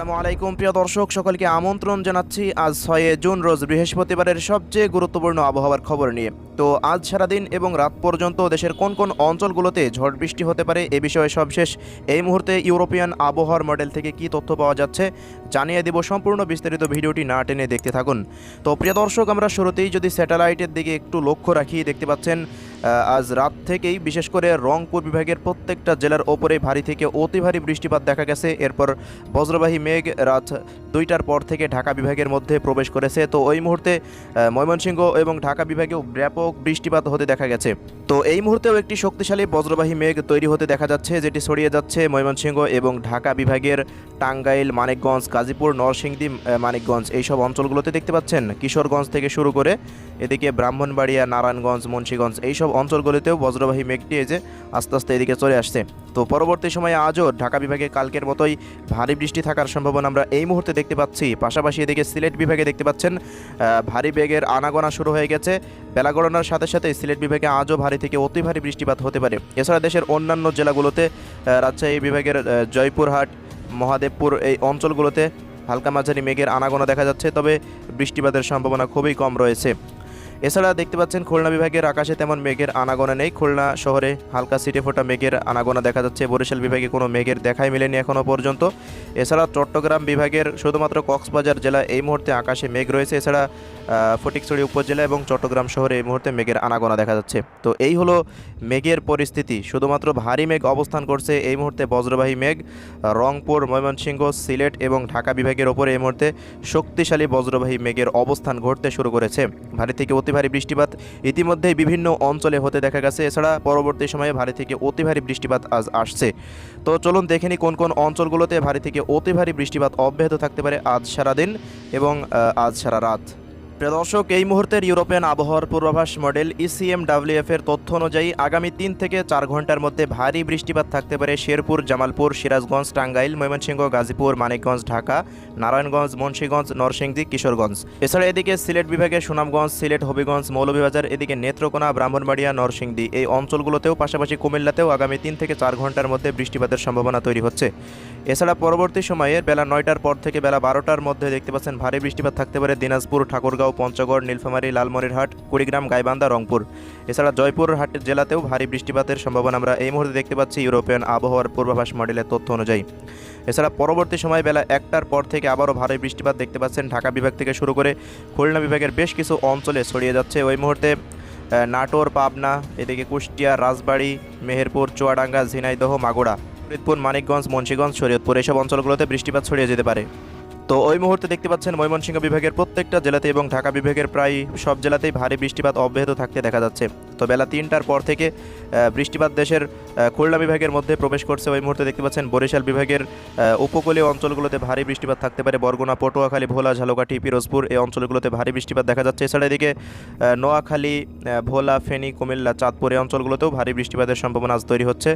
আসসালামু আলাইকুম প্রিয় দর্শক, সকলকে আমন্ত্রণ জানাচ্ছি আজ 6 জুন রোজ বৃহস্পতিবারের সবচেয়ে গুরুত্বপূর্ণ আবহাওয়ার খবর নিয়ে। তো আজ সারাদিন এবং রাত পর্যন্ত দেশের কোন কোন অঞ্চলগুলোতে ঝড় বৃষ্টি হতে পারে এ বিষয়ে সবশেষ এই মুহূর্তে ইউরোপিয়ান আবহাওয়ার মডেল থেকে কি তথ্য পাওয়া যাচ্ছে জানিয়ে দেব। সম্পূর্ণ বিস্তারিত ভিডিওটি না টেনে দেখতে থাকুন। তো প্রিয় দর্শক, আমরা শুরুতেই যদি স্যাটেলাইটের দিকে একটু লক্ষ্য রাখি, দেখতে পাচ্ছেন আজ রাত থেকেই বিশেষ করে রংপুর বিভাগের প্রত্যেকটা জেলার ওপরে ভারী থেকে অতি ভারী বৃষ্টিপাত দেখা গেছে। এরপর বজ্রবাহী মেঘ রাত 2টার পর থেকে ঢাকা বিভাগের মধ্যে প্রবেশ করেছে। তো ওই মুহূর্তে ময়মনসিংহ এবং ঢাকা বিভাগেও ব্যাপক বৃষ্টিপাত হতে দেখা গেছে। তো এই মুহূর্তেও একটি শক্তিশালী বজ্রবাহী মেঘ তৈরি হতে দেখা যাচ্ছে, যেটি ছড়িয়ে যাচ্ছে ময়মনসিংহ এবং ঢাকা বিভাগের টাঙ্গাইল, মানিকগঞ্জ, গাজীপুর, নরসিংদী, মানিকগঞ্জ এইসব অঞ্চলগুলোতে দেখতে পাচ্ছেন। কিশোরগঞ্জ থেকে শুরু করে এদিকে ব্রাহ্মণবাড়িয়া, নারায়ণগঞ্জ, মুন্সিগঞ্জ এইসব অঞ্চলগুলিতেও বজ্রবাহী মেঘটি যে আস্তে আস্তে এদিকে চলে আসছে। তো পরবর্তী সময়ে আজও ঢাকা বিভাগে কালকের মতোই ভারী বৃষ্টি থাকার সম্ভাবনা আমরা এই মুহূর্তে দেখতে পাচ্ছি। পাশাপাশি এদিকে সিলেট বিভাগে দেখতে পাচ্ছেন ভারী বেগের আনাগোনা শুরু হয়ে গেছে। বেলা গণনার সাথে সাথে সিলেট বিভাগে আজও ভারী থেকে অতি ভারী বৃষ্টিপাত হতে পারে। এছাড়া দেশের অন্যান্য জেলাগুলোতে রাজশাহী বিভাগের জয়পুরহাট, মহাদেবপুর এই অঞ্চলগুলোতে হালকা মাঝারি মেঘের আনাগোনা দেখা যাচ্ছে, তবে বৃষ্টিপাতের সম্ভাবনা খুবই কম রয়েছে। এছাড়া দেখতে পাচ্ছেন খুলনা বিভাগের আকাশে তেমন মেঘের আনাগোনা নেই। খুলনা শহরে হালকা ছিটে ফোটা মেঘের আনাগোনা দেখা যাচ্ছে। বরিশাল বিভাগে কোনো মেঘের দেখাই মেলেনি এখনও পর্যন্ত। এছাড়া চট্টগ্রাম বিভাগের শুধুমাত্র কক্সবাজার জেলা এই মুহূর্তে আকাশে মেঘ রয়েছে। এছাড়া ফটিকছড়ি উপজেলা এবং চট্টগ্রাম শহরে এই মুহূর্তে মেঘের আনাগোনা দেখা যাচ্ছে। তো এই হলো মেঘের পরিস্থিতি। শুধুমাত্র ভারী মেঘ অবস্থান করছে এই মুহূর্তে বজ্রবাহী মেঘ রংপুর, ময়মনসিংহ, সিলেট এবং ঢাকা বিভাগের ওপরে এই মুহূর্তে শক্তিশালী বজ্রবাহী মেঘের অবস্থান ঘটতে শুরু করেছে। ভারী থেকে অতি ভারী বৃষ্টিপাত ইতিমধ্যেই বিভিন্ন অঞ্চলে হতে দেখা গেছে। এছাড়া পরবর্তী সময়ে ভারী থেকে অতি ভারী বৃষ্টিপাত আজ আসছে। তো চলুন দেখে নিই কোন কোন অঞ্চলগুলোতে ভারী থেকে অতি ভারী বৃষ্টিপাত অব্যাহত থাকতে পারে আজ সারাদিন এবং আজ সারা রাত। প্রিয় দর্শক, এই মুহূর্তের ইউরোপিয়ান আবহাওয়ার পূর্বাভাস মডেল ECMWF এর তথ্য অনুযায়ী আগামী 3 থেকে 4 ঘন্টার মধ্যে ভারী বৃষ্টিপাত থাকতে পারে শেরপুর, জামালপুর, সিরাজগঞ্জ, টাঙ্গাইল, ময়মনসিংহ, গাজীপুর, মানিকগঞ্জ, ঢাকা, নারায়ণগঞ্জ, মুন্সিগঞ্জ, নরসিংদী, কিশোরগঞ্জ। এছাড়া এদিকে সিলেট বিভাগের সুনামগঞ্জ, সিলেট, হবিগঞ্জ, মৌলভীবাজার, এদিকে নেত্রকোনা, ব্রাহ্মণবাড়িয়া, নরসিংদী এই অঞ্চলগুলোতেও, পাশাপাশি কুমিল্লাতেও আগামী 3 থেকে 4 ঘন্টার মধ্যে বৃষ্টিপাতের সম্ভাবনা তৈরি হচ্ছে। এছাড়া পরবর্তী সময়ে বেলা 9টার পর থেকে বেলা 12টার মধ্যে দেখতে পাচ্ছেন ভারী বৃষ্টিপাত থাকতে পারে দিনাজপুর, ঠাকুরগাঁও, পঞ্চগড়, নীলফামারী, লালমনিরহাট, কুড়িগ্রাম, গাইবান্ধা, রংপুর। এছাড়া জয়পুরহাট জেলাতেও ভারী বৃষ্টিপাতের সম্ভাবনা আমরা এই মুহূর্তে দেখতে পাচ্ছি ইউরোপিয়ান আবহাওয়ার পূর্বাভাস মডেলের তথ্য অনুযায়ী। এছাড়া পরবর্তী সময় বেলা 1টার পর থেকে আবারও ভারী বৃষ্টিপাত দেখতে পাচ্ছেন ঢাকা বিভাগ থেকে শুরু করে খুলনা বিভাগের বেশ কিছু অঞ্চলে ছড়িয়ে যাচ্ছে। ওই মুহূর্তে নাটোর, পাবনা, এদিকে কুষ্টিয়া, রাজবাড়ী, মেহেরপুর, চুয়াডাঙ্গা, ঝিনাইদহ, মাগুরা, ফরিদপুর, মানিকগঞ্জ, মুন্সিগঞ্জ, শরীয়তপুর এইসব অঞ্চলগুলোতে বৃষ্টিপাত ছড়িয়ে যেতে পারে। তো ওই মুহূর্তে দেখতে পাচ্ছেন ময়মনসিংহ বিভাগের প্রত্যেকটা জেলাতে এবং ঢাকা বিভাগের প্রায় সব জেলাতেই ভারী বৃষ্টিপাত অব্যাহত থাকতে দেখা যাচ্ছে। তো বেলা 3টার পর থেকে বৃষ্টিপাত দেশের খুলনা বিভাগের মধ্যে প্রবেশ করছে। ওই মুহূর্তে দেখতে পাচ্ছেন বরিশাল বিভাগের উপকূলীয় অঞ্চলগুলোতে ভারী বৃষ্টিপাত থাকতে পারে। বরগুনা, পটুয়াখালী, ভোলা, ঝালকাঠি, পিরোজপুর এই অঞ্চলগুলোতে ভারী বৃষ্টিপাত দেখা যাচ্ছে। এছাড়া এদিকে নোয়াখালী, ভোলা, ফেনী, কুমিল্লা, চাঁদপুর এই অঞ্চলগুলোতেও ভারী বৃষ্টিপাতের সম্ভাবনা আজ তৈরি হচ্ছে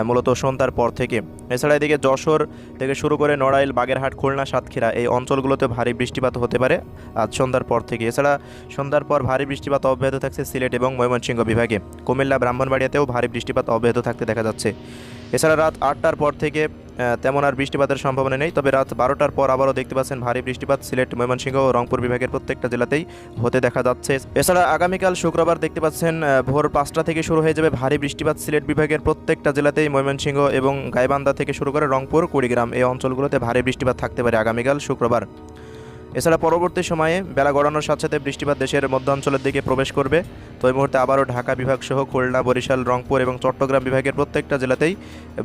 মূলত সন্ধ্যার পর থেকে। এছাড়া এদিকে যশোর থেকে শুরু করে নড়াইল, বাগেরহাট, খুলনা, সাতক্ষীরা এই অঞ্চলগুলোতে ভারী বৃষ্টিপাত হতে পারে আজ সন্ধ্যার পর থেকে। এছাড়া সন্ধ্যার পর ভারী বৃষ্টিপাত অব্যাহত থাকছে সিলেট এবং ময়মনসিংহ বিভাগে। কুমিল্লা, ব্রাহ্মণবাড়িয়াতেও ভারী বৃষ্টিপাত অব্যাহত থাকতে দেখা যাচ্ছে। এছাড়া রাত 8টার পর থেকে তেমন আর বৃষ্টিপাতের সম্ভাবনা নেই, তবে রাত 12টার পর আবারও দেখতে পাচ্ছেন ভারী বৃষ্টিপাত সিলেট, ময়মনসিংহ ও রংপুর বিভাগের প্রত্যেকটা জেলাতেই হতে দেখা যাচ্ছে। এছাড়া আগামীকাল শুক্রবার দেখতে পাচ্ছেন ভোর 5টা থেকে শুরু হয়ে যাবে ভারী বৃষ্টিপাত সিলেট বিভাগের প্রত্যেকটা জেলাতেই। ময়মনসিংহ এবং গাইবান্ধা থেকে শুরু করে রংপুর, কুড়িগ্রাম এই অঞ্চলগুলোতে ভারী বৃষ্টিপাত থাকতে পারে আগামীকাল শুক্রবার। এছাড়া পরবর্তী সময়ে বেলা গড়ানোর সাথে সাথে বৃষ্টিপাত দেশের মধ্যাঞ্চলের দিকে প্রবেশ করবে। তো এই মুহূর্তে আবারও ঢাকা বিভাগ সহ খুলনা, বরিশাল, রংপুর এবং চট্টগ্রাম বিভাগের প্রত্যেকটা জেলাতেই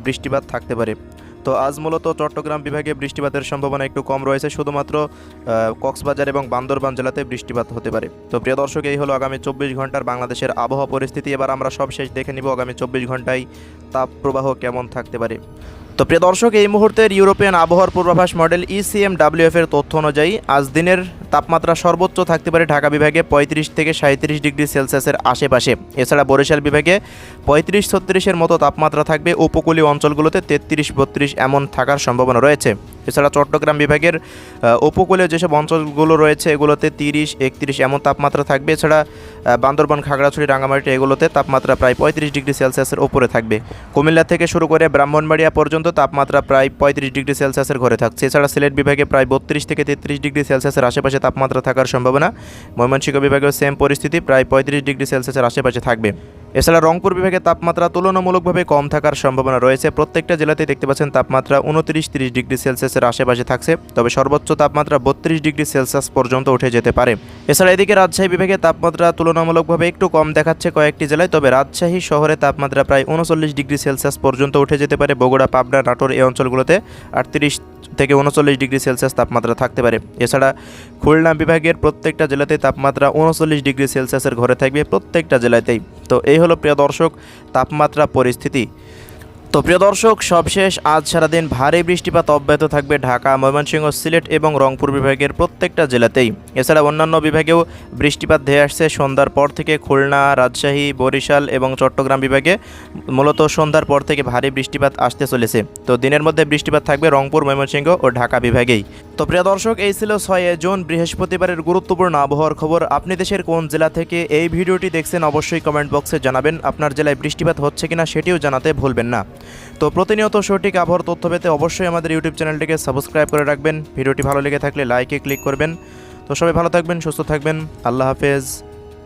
বৃষ্টিপাত থাকতে পারে। তো আজ মূলত চট্টগ্রাম বিভাগে বৃষ্টিপাতের সম্ভাবনা একটু কম রয়েছে, শুধুমাত্র কক্সবাজার এবং বান্দরবান জেলাতে বৃষ্টিপাত হতে পারে। তো প্রিয় দর্শক, এই হলো আগামী 24 ঘন্টার বাংলাদেশের আবহাওয়া পরিস্থিতি। এবার আমরা সব শেষ দেখে নিব আগামী 24 ঘন্টায় তাপ প্রবাহ কেমন থাকতে পারে। তো প্রিয় দর্শক, এই মুহূর্তের ইউরোপিয়ান আবহাওয়ার পূর্বাভাস মডেল ECMWF এর তথ্য অনুযায়ী আজ দিনের তাপমাত্রা সর্বোচ্চ থাকতে পারে ঢাকা বিভাগে 35 থেকে 37 ডিগ্রি সেলসিয়াসের আশেপাশে। এছাড়া বরিশাল বিভাগে 35-36-এর মতো তাপমাত্রা থাকবে। উপকূলীয় অঞ্চলগুলোতে 33-32 এমন থাকার সম্ভাবনা রয়েছে। এছাড়া চট্টগ্রাম বিভাগের উপকূলীয় যেসব অঞ্চলগুলো রয়েছে এগুলোতে 30-31 এমন তাপমাত্রা থাকবে। এছাড়া বান্দরবান, খাগড়াছড়ি, রাঙামাটি এগুলোতে তাপমাত্রা প্রায় 35 ডিগ্রি সেলসিয়াসের উপরে থাকবে। কুমিল্লা থেকে শুরু করে ব্রাহ্মণবাড়িয়া পর্যন্ত তাপমাত্রা প্রায় 35 ডিগ্রি সেলসিয়াসের ঘরে থাকছে। এছাড়া সিলেট বিভাগে প্রায় 32-33 ডিগ্রি সেলসিয়াসের আশেপাশে তাপমাত্রা থাকার সম্ভাবনা। ময়মনসিংহ বিভাগেও সেম পরিস্থিতি, প্রায় 35 ডিগ্রি সেলসিয়াসের আশেপাশে থাকবে। এছাড়া রংপুর বিভাগে তাপমাত্রা তুলনামূলকভাবে কম থাকার সম্ভাবনা রয়েছে। প্রত্যেকটা জেলাতেই দেখতে পাচ্ছেন তাপমাত্রা 29-30 ডিগ্রি সেলসিয়াসের আশেপাশে থাকছে, তবে সর্বোচ্চ তাপমাত্রা 32 ডিগ্রি সেলসিয়াস পর্যন্ত উঠে যেতে পারে। এছাড়া এদিকে রাজশাহী বিভাগে তাপমাত্রা তুলনামূলকভাবে একটু কম দেখাচ্ছে কয়েকটি জেলায়, তবে রাজশাহী শহরে তাপমাত্রা প্রায় 39 ডিগ্রি সেলসিয়াস পর্যন্ত উঠে যেতে পারে। বগুড়া, পাবনা, নাটোর এই অঞ্চলগুলোতে 38 থেকে 39 ডিগ্রি সেলসিয়াস তাপমাত্রা থাকতে পারে। এছাড়া খুলনা বিভাগের প্রত্যেকটা জেলাতেই তাপমাত্রা 39 ডিগ্রি সেলসিয়াসের ঘরে থাকবে প্রত্যেকটা জেলাতেই। তো এই হলো প্রিয় দর্শক তাপমাত্রা পরিস্থিতি। তো প্রিয় দর্শক সবশেষ আজ সারাদিন ভারী বৃষ্টিপাত অব্যাহত থাকবে ঢাকা, ময়মনসিংহ, সিলেট এবং রংপুর বিভাগের প্রত্যেকটা জেলাতেই। এছাড়া অন্যান্য বিভাগেও বৃষ্টিপাত ধেয়ে আসছে সন্ধ্যার পর থেকে। খুলনা, রাজশাহী, বরিশাল এবং চট্টগ্রাম বিভাগে মূলত সন্ধ্যার পর থেকে ভারী বৃষ্টিপাত আসতে চলেছে। তো দিনের মধ্যে বৃষ্টিপাত থাকবে রংপুর, ময়মনসিংহ ও ঢাকা বিভাগেই। তো প্রিয় দর্শক এই ছিল 6 জুন বৃহস্পতিবারের গুরুত্বপূর্ণ আবহাওয়ার খবর। আপনি দেশের কোন জেলা থেকে এই ভিডিওটি দেখছেন অবশ্যই কমেন্ট বক্সে জানাবেন। আপনার জেলায় বৃষ্টিপাত হচ্ছে কিনা সেটিও জানাতে ভুলবেন না। তো প্রতিনিয়ত সঠিক আবহাওয়ার তথ্য পেতে অবশ্যই আমাদের ইউটিউব চ্যানেলটিকে সাবস্ক্রাইব করে রাখবেন। ভিডিওটি ভালো লেগে থাকলে লাইকে ক্লিক করবেন। তো সবাই ভালো থাকবেন, সুস্থ থাকবেন। আল্লাহ হাফেজ।